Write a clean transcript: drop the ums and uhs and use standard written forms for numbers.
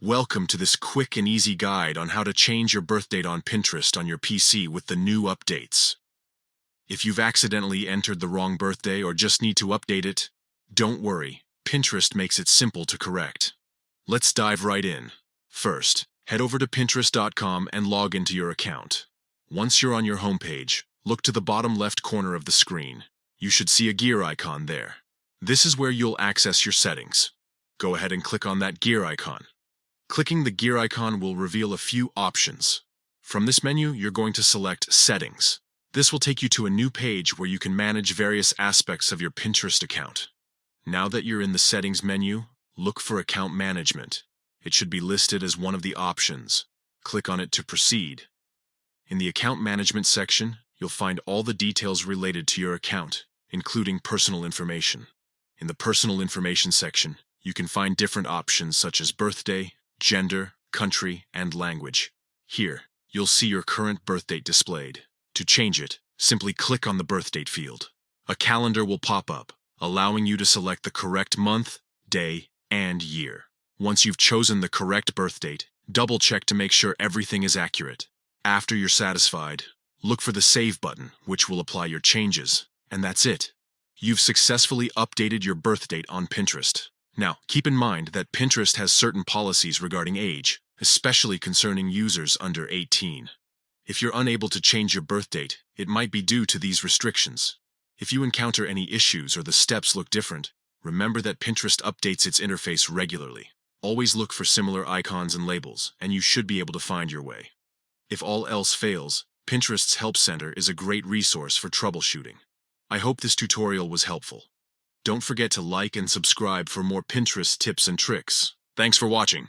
Welcome to this quick and easy guide on how to change your birth date on Pinterest on your PC with the new updates. If you've accidentally entered the wrong birthday or just need to update it, don't worry, Pinterest makes it simple to correct. Let's dive right in. First, head over to Pinterest.com and log into your account. Once you're on your homepage, look to the bottom left corner of the screen. You should see a gear icon there. This is where you'll access your settings. Go ahead and click on that gear icon. Clicking the gear icon will reveal a few options. From this menu, you're going to select Settings. This will take you to a new page where you can manage various aspects of your Pinterest account. Now that you're in the Settings menu, look for Account Management. It should be listed as one of the options. Click on it to proceed. In the Account Management section, you'll find all the details related to your account, including personal information. In the Personal Information section, you can find different options such as birthday, gender, country, and language. Here, you'll see your current birth date displayed. To change it, simply click on the birth date field. A calendar will pop up, allowing you to select the correct month, day, and year. Once you've chosen the correct birth date, double-check to make sure everything is accurate. After you're satisfied, look for the Save button, which will apply your changes. And that's it. You've successfully updated your birth date on Pinterest. Now, keep in mind that Pinterest has certain policies regarding age, especially concerning users under 18. If you're unable to change your birth date, it might be due to these restrictions. If you encounter any issues or the steps look different, remember that Pinterest updates its interface regularly. Always look for similar icons and labels, and you should be able to find your way. If all else fails, Pinterest's Help Center is a great resource for troubleshooting. I hope this tutorial was helpful. Don't forget to like and subscribe for more Pinterest tips and tricks. Thanks for watching.